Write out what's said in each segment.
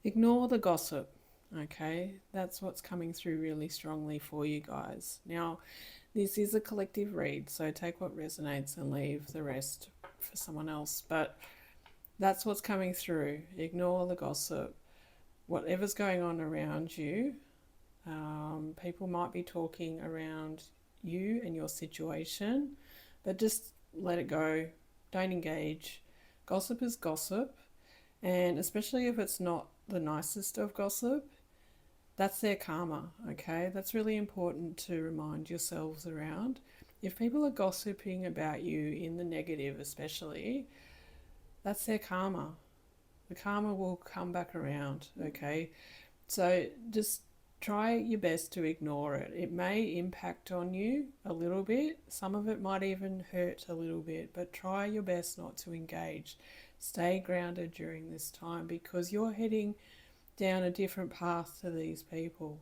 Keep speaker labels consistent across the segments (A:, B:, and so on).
A: Ignore the gossip, okay? That's what's coming through really strongly for you guys. Now, this is a collective read, so take what resonates and leave the rest for someone else. But that's what's coming through. Ignore the gossip. Whatever's going on around you, people might be talking around you and your situation, but just let it go. Don't engage. Gossip is gossip, and especially if it's not the nicest of gossip, that's their karma, okay? That's really important to remind yourselves around. If people are gossiping about you in the negative, especially, that's their karma. The karma will come back around, okay? So just try your best to ignore it. It may impact on you a little bit, some of it might even hurt a little bit, but try your best not to engage. Stay grounded during this time because you're heading down a different path to these people.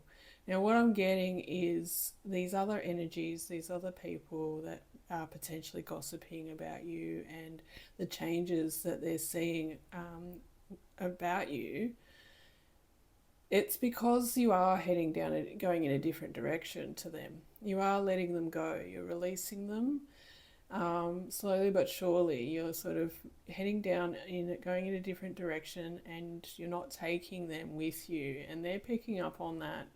A: Now, what I'm getting is these other energies, these other people that are potentially gossiping about you and the changes that they're seeing about you. It's because you are heading down, going in a different direction to them. You are letting them go. You're releasing them slowly but surely. You're sort of heading down going in a different direction, and you're not taking them with you, and they're picking up on that,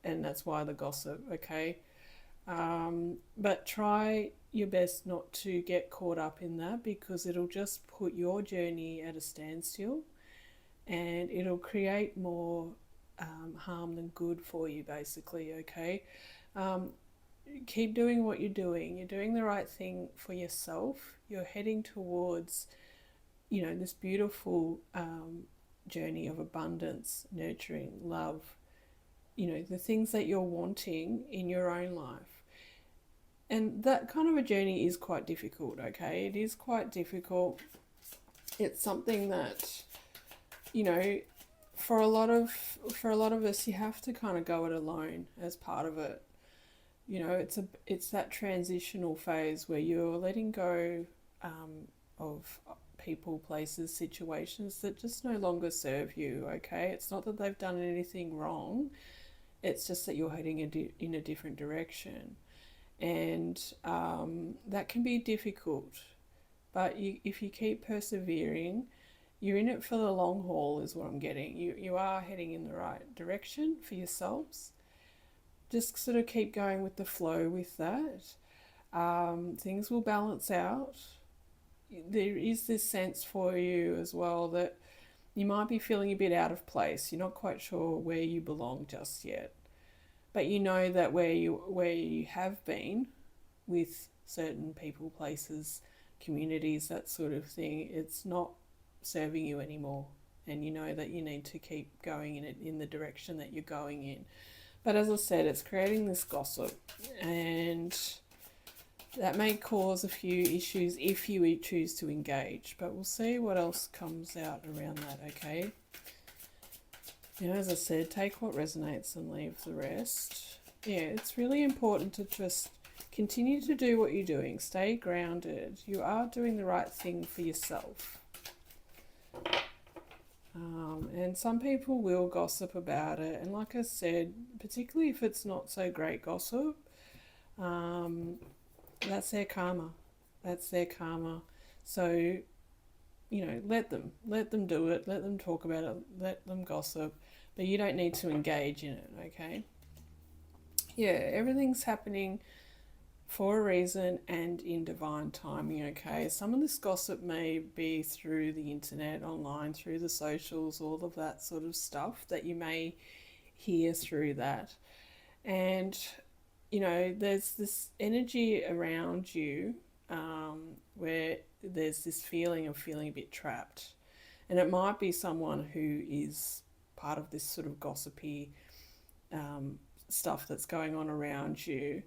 A: and that's why the gossip. Okay, but try your best not to get caught up in that because it'll just put your journey at a standstill, and it'll create more harm than good for you, basically. Okay. Um, Keep doing what you're doing. You're doing the right thing for yourself. You're heading towards, this beautiful journey of abundance, nurturing, love, the things that you're wanting in your own life. And that kind of a journey is quite difficult, okay? It is quite difficult. It's something that, you know, for a lot of us, you have to kind of go it alone as part of it. It's that transitional phase where you're letting go of people, places, situations that just no longer serve you. Okay, it's not that they've done anything wrong. It's just that you're heading in a different direction, and that can be difficult. But if you keep persevering, you're in it for the long haul, is what I'm getting. You are heading in the right direction for yourselves. Just sort of keep going with the flow with that. Things will balance out. There is this sense for you as well that you might be feeling a bit out of place. You're not quite sure where you belong just yet, but you know that where you have been with certain people, places, communities, that sort of thing, it's not serving you anymore, and you know that you need to keep going in the direction that you're going in. But as I said, it's creating this gossip, and that may cause a few issues if you choose to engage. But we'll see what else comes out around that, okay? As I said, take what resonates and leave the rest. Yeah, it's really important to just continue to do what you're doing. Stay grounded. You are doing the right thing for yourself. And some people will gossip about it. And like I said, particularly if it's not so great gossip, that's their karma. That's their karma. So, let them do it. Let them talk about it. Let them gossip. But you don't need to engage in it, okay? Yeah, everything's happening for a reason and in divine timing, okay? Some of this gossip may be through the internet, online, through the socials, all of that sort of stuff that you may hear through that. And, there's this energy around you where there's this feeling of feeling a bit trapped. And it might be someone who is part of this sort of gossipy stuff that's going on around you.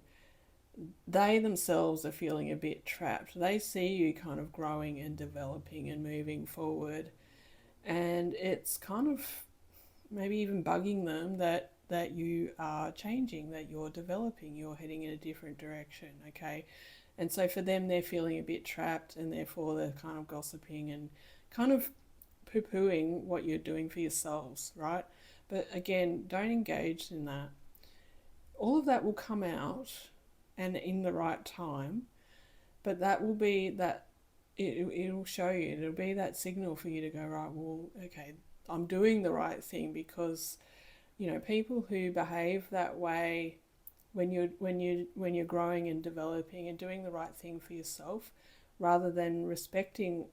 A: They themselves are feeling a bit trapped. They see you kind of growing and developing and moving forward, and it's kind of maybe even bugging them that you are changing, that you're developing, you're heading in a different direction, okay? And so for them, they're feeling a bit trapped, and therefore they're kind of gossiping and kind of poo-pooing what you're doing for yourselves, right? But again, don't engage in that. All of that will come out and in the right time, but that will be that it'll show you, it'll be that signal for you to go, right, well, okay, I'm doing the right thing. Because people who behave that way, when you're growing and developing and doing the right thing for yourself, rather than respecting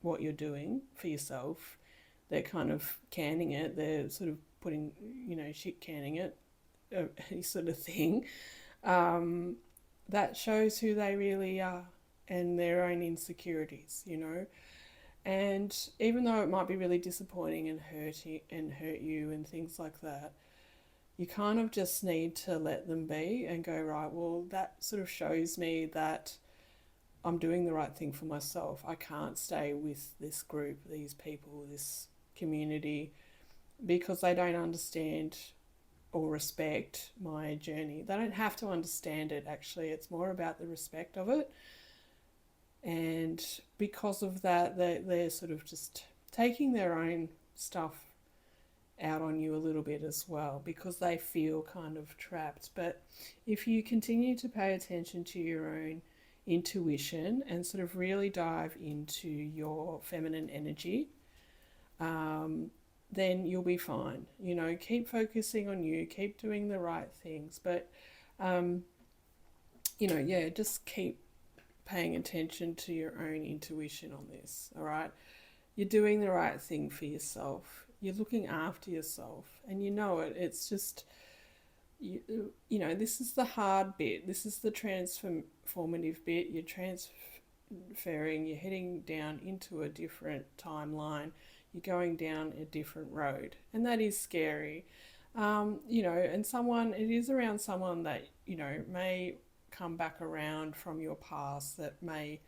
A: what you're doing for yourself, they're kind of canning it. They're sort of putting, shit canning it, sort of thing. Um, that shows who they really are and their own insecurities. And even though it might be really disappointing and hurt you and things like that, you kind of just need to let them be and go, right, well, that sort of shows me that I'm doing the right thing for myself. I can't stay with this group, these people, this community, because they don't understand or respect my journey. They don't have to understand it, actually. It's more about the respect of it. And because of that, they're sort of just taking their own stuff out on you a little bit as well, because they feel kind of trapped. But if you continue to pay attention to your own intuition and sort of really dive into your feminine energy, then you'll be fine. Keep focusing on you, keep doing the right things, but just keep paying attention to your own intuition on this. All right, you're doing the right thing for yourself. You're looking after yourself, and you know it. It's just this is the hard bit. This is the transformative bit. You're transferring. You're heading down into a different timeline. You're going down a different road, and that is scary. And it is around someone that may come back around from your past, that may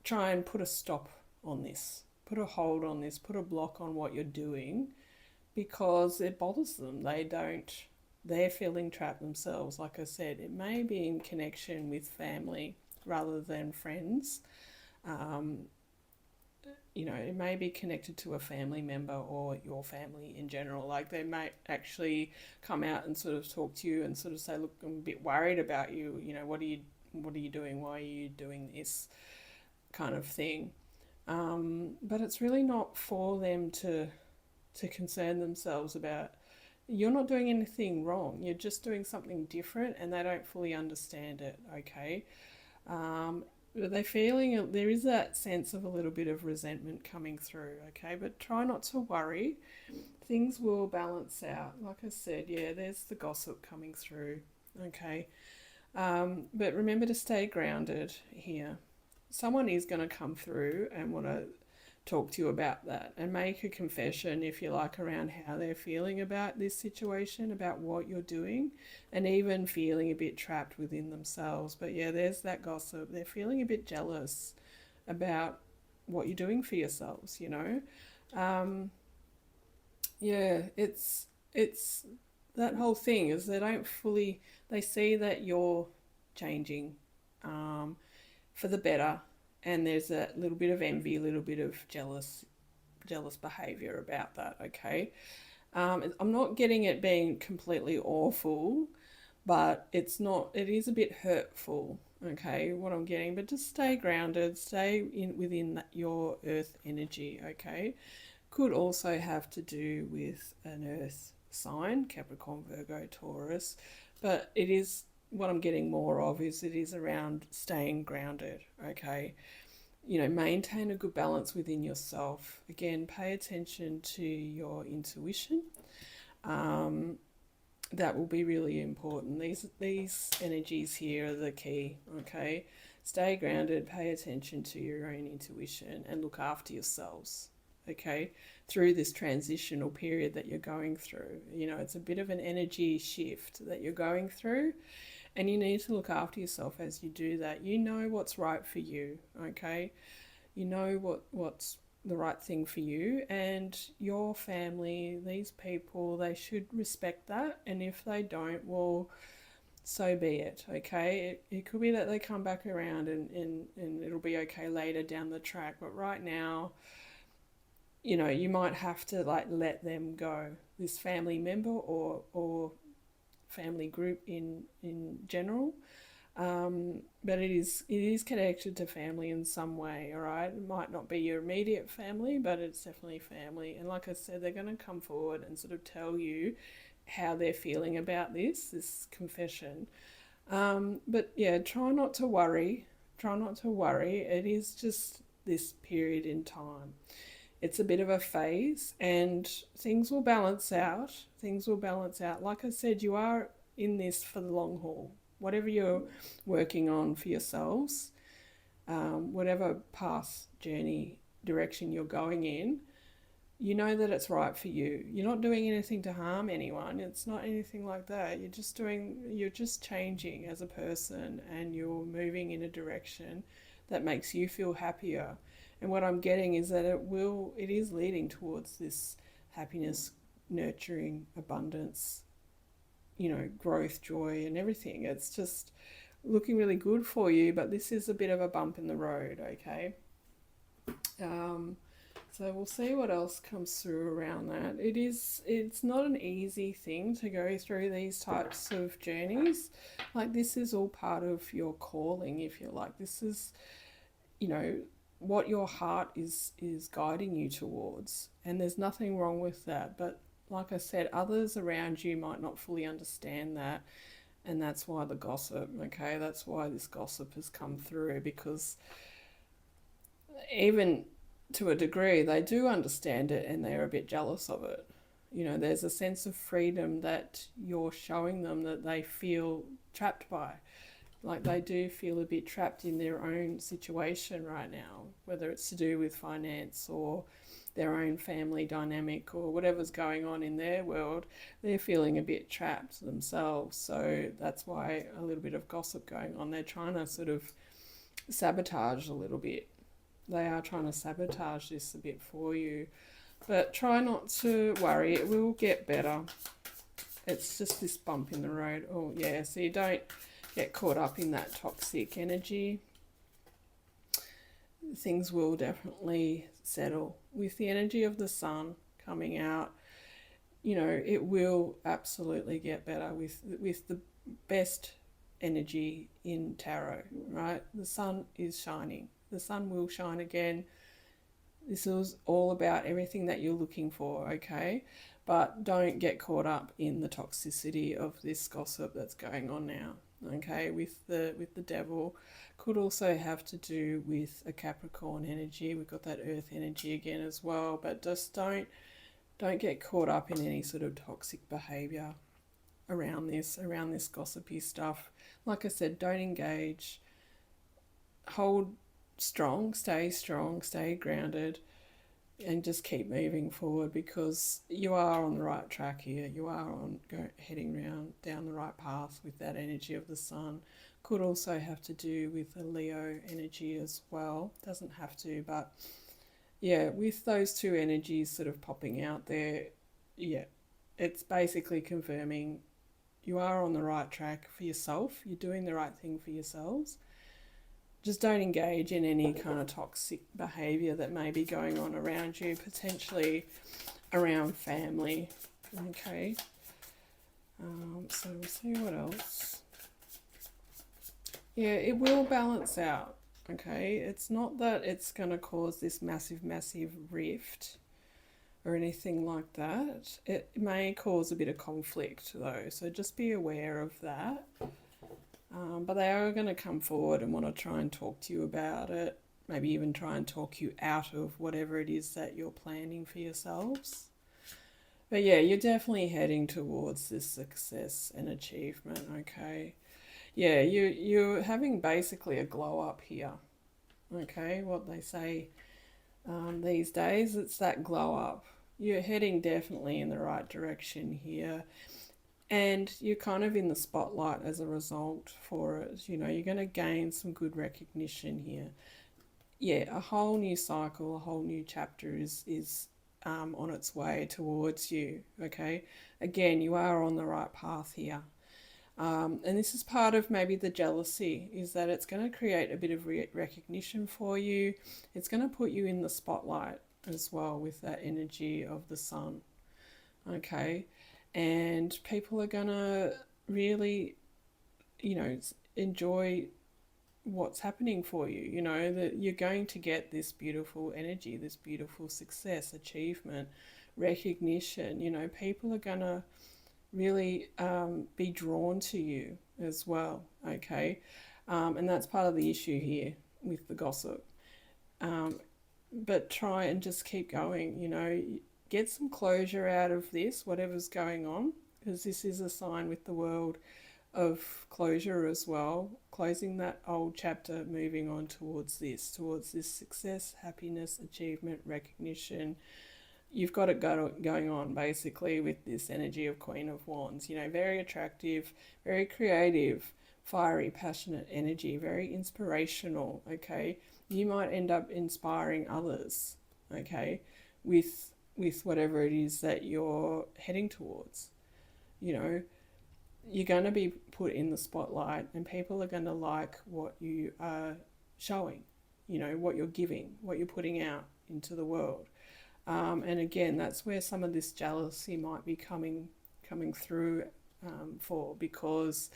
A: try and put a stop on this, put a hold on this, put a block on what you're doing, because it bothers them. They're feeling trapped themselves. Like I said, it may be in connection with family rather than friends. It may be connected to a family member or your family in general. Like, they might actually come out and sort of talk to you and sort of say, look, I'm a bit worried about you. What are you doing? Why are you doing this kind of thing? But it's really not for them to concern themselves about. You're not doing anything wrong. You're just doing something different, and they don't fully understand it, okay? They're feeling, there is that sense of a little bit of resentment coming through, okay? But try not to worry. Things will balance out. Like I said, yeah, there's the gossip coming through, okay? But remember to stay grounded here. Someone is going to come through and want to talk to you about that and make a confession, if you like, around how they're feeling about this situation, about what you're doing, and even feeling a bit trapped within themselves. But yeah, there's that gossip. They're feeling a bit jealous about what you're doing for yourselves, yeah, it's that whole thing is they see that you're changing for the better. And there's a little bit of envy, a little bit of jealous behaviour about that, okay? I'm not getting it being completely awful, but it is a bit hurtful, okay, what I'm getting. But just stay grounded, stay within your earth energy, okay? Could also have to do with an earth sign, Capricorn, Virgo, Taurus, but it is, what I'm getting more of is it is around staying grounded, okay? Maintain a good balance within yourself. Again, pay attention to your intuition. That will be really important. These energies here are the key, okay? Stay grounded, pay attention to your own intuition, and look after yourselves, okay, through this transitional period that you're going through. It's a bit of an energy shift that you're going through. And you need to look after yourself as you do that. You know what's right for you, okay? You know what's the right thing for you, and your family, these people, they should respect that. And if they don't, well, so be it, okay? It could be that they come back around and it'll be okay later down the track. But right now, you know, you might have to like let them go, this family member or family group in general. But it is connected to family in some way, all right? It might not be your immediate family, but it's definitely family. And like I said, they're going to come forward and sort of tell you how they're feeling about this confession. But yeah, try not to worry. Try not to worry. It is just this period in time. It's a bit of a phase, and things will balance out. Things will balance out. Like I said, you are in this for the long haul. Whatever you're working on for yourselves, whatever path, journey, direction you're going in, you know that it's right for you. You're not doing anything to harm anyone. It's not anything like that. You're just changing as a person, and you're moving in a direction that makes you feel happier. And what I'm getting is that it is leading towards this happiness, nurturing, abundance, growth, joy, and everything. It's just looking really good for you, but this is a bit of a bump in the road, okay? So we'll see what else comes through around that. It's not an easy thing to go through these types of journeys. Like, this is all part of your calling, if you like. This is, what your heart is guiding you towards. And there's nothing wrong with that. But like I said, others around you might not fully understand that. And that's why the gossip, okay? That's why this gossip has come through, because even to a degree, they do understand it and they're a bit jealous of it. There's a sense of freedom that you're showing them that they feel trapped by. Like, they do feel a bit trapped in their own situation right now, whether it's to do with finance or their own family dynamic or whatever's going on in their world. They're feeling a bit trapped themselves. So that's why a little bit of gossip going on. They're trying to sort of sabotage a little bit. They are trying to sabotage this a bit for you. But try not to worry. It will get better. It's just this bump in the road. Oh, yeah. So you don't get caught up in that toxic energy. Things will definitely settle. With the energy of the sun coming out, it will absolutely get better with the best energy in tarot, right? The sun is shining. The sun will shine again. This is all about everything that you're looking for, okay? But don't get caught up in the toxicity of this gossip that's going on now, okay? With the devil. Could also have to do with a Capricorn energy. We've got that earth energy again as well. But just don't get caught up in any sort of toxic behavior around this gossipy stuff. Like I said, don't engage. Hold strong, stay grounded, and just keep moving forward, because you are on the right track here. You are heading down the right path with that energy of the sun. Could also have to do with a Leo energy as well. Doesn't have to, but yeah, with those two energies sort of popping out there, yeah, it's basically confirming you are on the right track for yourself. You're doing the right thing for yourselves. Just don't engage in any kind of toxic behaviour that may be going on around you, potentially around family. Okay. So we'll see what else. Yeah, it will balance out. Okay. It's not that it's going to cause this massive rift or anything like that. It may cause a bit of conflict though. So just be aware of that. But they are going to come forward and want to try and talk to you about it. Maybe even try and talk you out of whatever it is that you're planning for yourselves. But yeah, you're definitely heading towards this success and achievement, okay? Yeah, you're having basically a glow up here, okay? What they say these days, it's that glow up. You're heading definitely in the right direction here. And you're kind of in the spotlight as a result for it. You're going to gain some good recognition here. Yeah, a whole new cycle, a whole new chapter is on its way towards you, okay? Again, you are on the right path here. And this is part of maybe the jealousy, is that it's going to create a bit of recognition for you. It's going to put you in the spotlight. as well with that energy of the sun. Okay. And people are going to really, enjoy what's happening for you. That you're going to get this beautiful energy, this beautiful success, achievement, recognition. People are going to really be drawn to you as well. Okay. And that's part of the issue here with the gossip. Um, but try and just keep going, get some closure out of this, whatever's going on, because this is a sign with the world of closure as well, closing that old chapter, moving on towards this success, happiness, achievement, recognition. You've got it going on basically with this energy of Queen of Wands. Very attractive, very creative, fiery, passionate energy, very inspirational. Okay, you might end up inspiring others. Okay, with whatever it is that you're heading towards. You're going to be put in the spotlight, and people are going to like what you are showing. What you're giving, what you're putting out into the world. And again, that's where some of this jealousy might be coming through for, because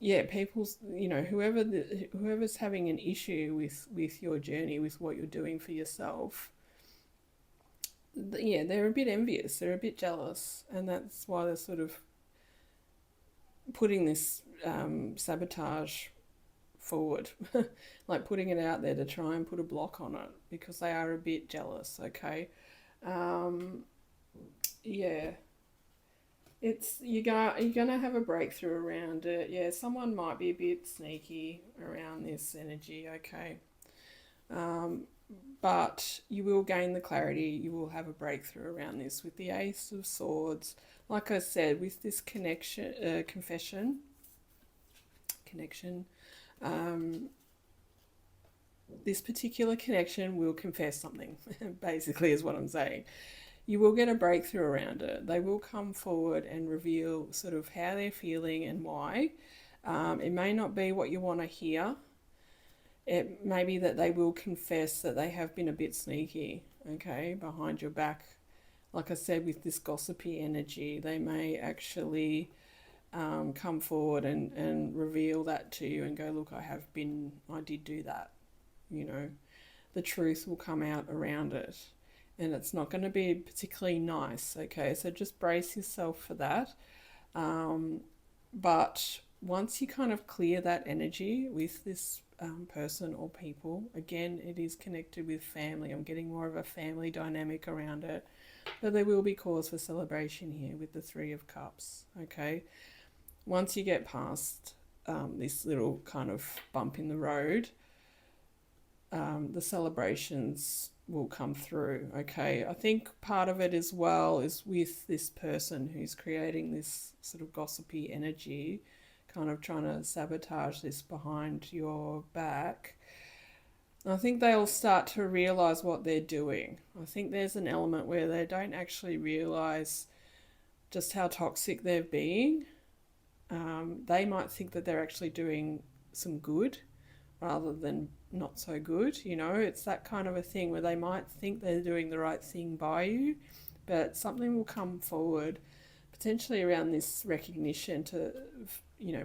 A: people's, whoever's having an issue with your journey, with what you're doing for yourself, they're a bit envious, they're a bit jealous, and that's why they're sort of putting this sabotage forward, like putting it out there to try and put a block on it, because they are a bit jealous. Okay. It's you're gonna have a breakthrough around it. Someone might be a bit sneaky around this energy. Okay. But you will gain the clarity, you will have a breakthrough around this with the Ace of Swords. Like I said, with this connection, this particular connection will confess something, basically is what I'm saying. You will get a breakthrough around it. They will come forward and reveal sort of how they're feeling and why. It may not be what you want to hear. It may be that they will confess that they have been a bit sneaky, okay, behind your back. Like I said, with this gossipy energy, they may actually come forward and reveal that to you and go, look, I did do that. The truth will come out around it, and it's not going to be particularly nice. Okay, so just brace yourself for that. But once you kind of clear that energy with this person or people, again, it is connected with family. I'm getting more of a family dynamic around it, but there will be cause for celebration here with the Three of Cups. Okay, once you get past this little kind of bump in the road, the celebrations will come through. Okay, I think part of it as well is with this person who's creating this sort of gossipy energy, kind of trying to sabotage this behind your back. I think they'll start to realize what they're doing. I think there's an element where they don't actually realize just how toxic they're being. They might think that they're actually doing some good rather than not so good. It's that kind of a thing where they might think they're doing the right thing by you, but something will come forward potentially around this recognition to,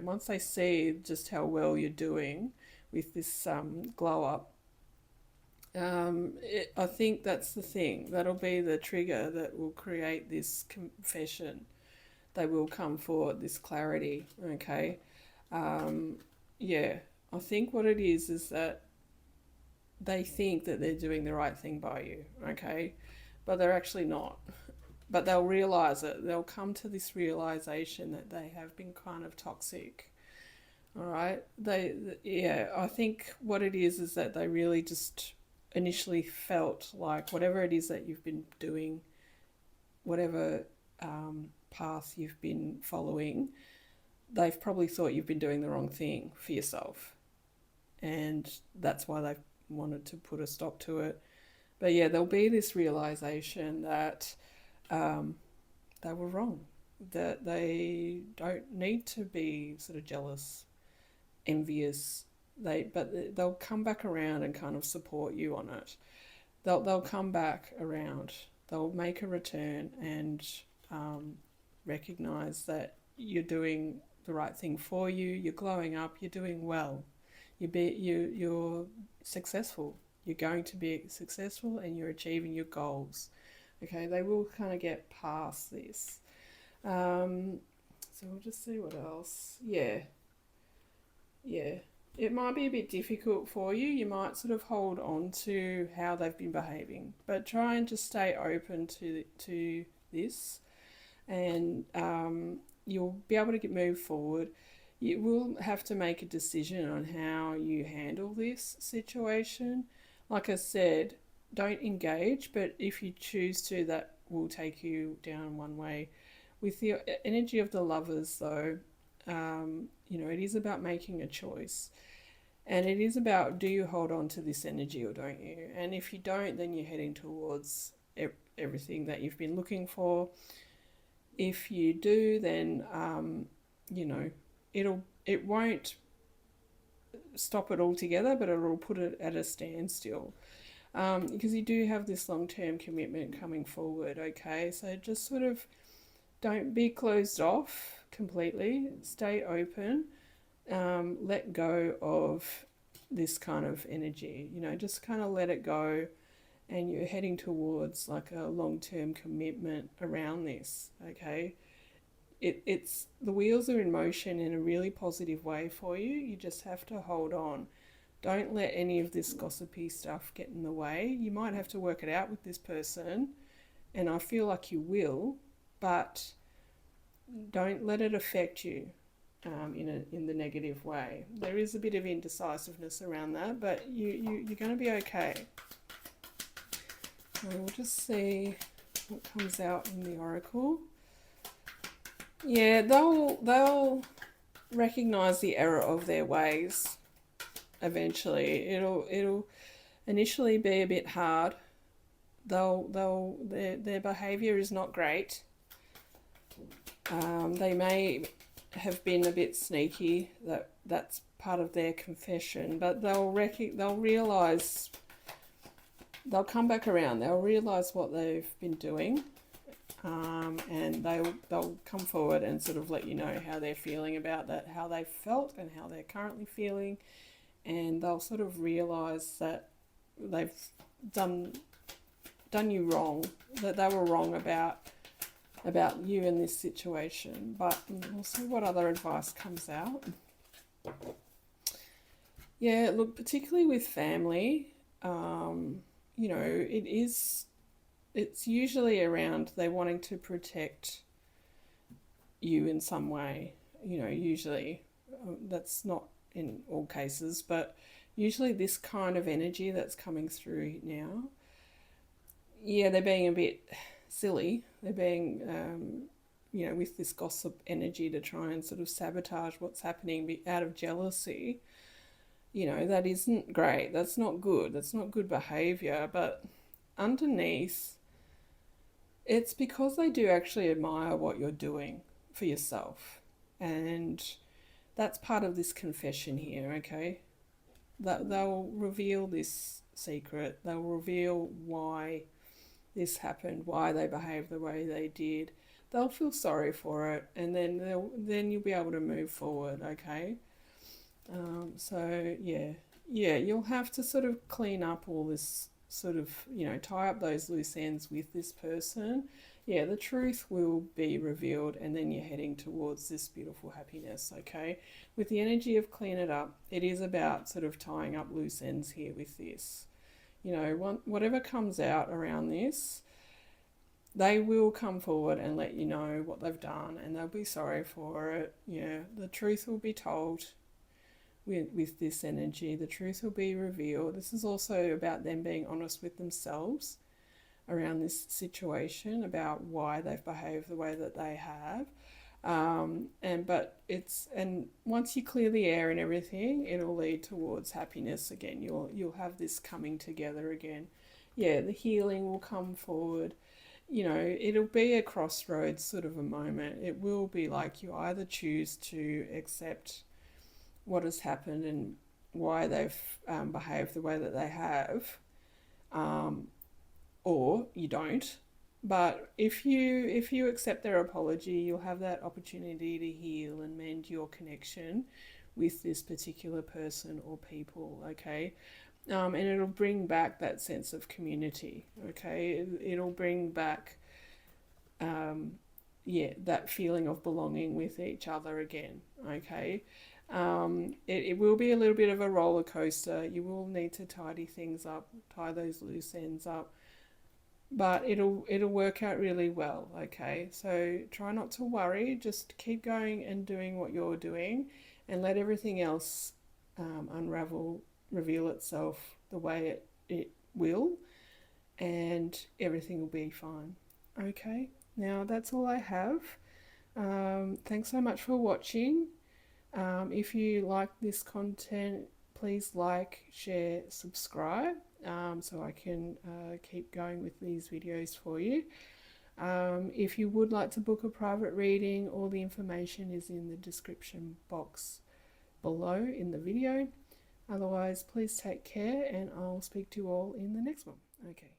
A: once they see just how well you're doing with this glow up, I think that's the thing. That'll be the trigger that will create this confession. They will come forward, this clarity. Okay. I think what it is that they think that they're doing the right thing by you. Okay. But they're actually not. But they'll realize it. They'll come to this realization that they have been kind of toxic. All right. I think what it is that they really just initially felt like whatever it is that you've been doing, whatever path you've been following, they've probably thought you've been doing the wrong thing for yourself. And that's why they've wanted to put a stop to it. But there'll be this realization that they were wrong, that they don't need to be sort of jealous, envious. But they'll come back around and kind of support you on it. they'll come back around. They'll make a return and recognize that you're doing the right thing for you. You're glowing up. You're doing well. You're successful. You're going to be successful, and you're achieving your goals. Okay, they will kind of get past this. So we'll just see what else. Yeah, yeah. It might be a bit difficult for you. You might sort of hold on to how they've been behaving, but try and just stay open to this, and you'll be able to move forward. You will have to make a decision on how you handle this situation. Like I said, don't engage, but if you choose to, that will take you down one way. With the energy of the lovers, though, it is about making a choice. And it is about, do you hold on to this energy or don't you? And if you don't, then you're heading towards everything that you've been looking for. If you do, then, it won't stop it altogether, but it'll put it at a standstill. Because you do have this long-term commitment coming forward, okay? So just sort of don't be closed off completely. Stay open. Let go of this kind of energy. Just kind of let it go, and you're heading towards like a long-term commitment around this, okay? It's the wheels are in motion in a really positive way for you. You just have to hold on. Don't let any of this gossipy stuff get in the way. You might have to work it out with this person, and I feel like you will, but don't let it affect you in the negative way. There is a bit of indecisiveness around that, but you're going to be okay. So we'll just see what comes out in the oracle. Yeah, they'll recognize the error of their ways. Eventually, it'll initially be a bit hard. Their behavior is not great. They may have been a bit sneaky. That's part of their confession, but they'll realize. They'll come back around. They'll realize what they've been doing, and they'll come forward and sort of let you know how they're feeling about that, how they felt, and how they're currently feeling, and they'll sort of realize that they've done you wrong, that they were wrong about you in this situation. But we'll see what other advice comes out. Yeah, look, particularly with family, it's usually around they wanting to protect you in some way. Usually that's not in all cases, but usually this kind of energy that's coming through now, yeah, they're being a bit silly. They're being, with this gossip energy to try and sort of sabotage what's happening out of jealousy. That isn't great. That's not good. That's not good behavior. But underneath, it's because they do actually admire what you're doing for yourself. And that's part of this confession here, okay? That they'll reveal this secret. They'll reveal why this happened, why they behaved the way they did. They'll feel sorry for it, and then you'll be able to move forward, okay? You'll have to sort of clean up all this sort of, tie up those loose ends with this person. Yeah, the truth will be revealed, and then you're heading towards this beautiful happiness, okay? With the energy of clean it up, it is about sort of tying up loose ends here with this. Whatever comes out around this, they will come forward and let you know what they've done, and they'll be sorry for it. Yeah, the truth will be told. With this energy, the truth will be revealed. This is also about them being honest with themselves around this situation, about why they've behaved the way that they have. And once you clear the air and everything, it'll lead towards happiness again. You'll have this coming together again. Yeah, the healing will come forward. It'll be a crossroads sort of a moment. It will be like you either choose to accept what has happened and why they've behaved the way that they have, or you don't. But if you accept their apology, you'll have that opportunity to heal and mend your connection with this particular person or people. Okay, and it'll bring back that sense of community. Okay, it'll bring back that feeling of belonging with each other again. Okay, it will be a little bit of a roller coaster. You will need to tidy things up, tie those loose ends up, but it'll work out really well. Okay, so try not to worry. Just keep going and doing what you're doing, and let everything else unravel, reveal itself the way it will, and everything will be fine. Okay, now that's all I have. Thanks so much for watching. If you like this content, please like, share, subscribe, so I can keep going with these videos for you. If you would like to book a private reading, all the information is in the description box below in the video. Otherwise, please take care, and I'll speak to you all in the next one. Okay.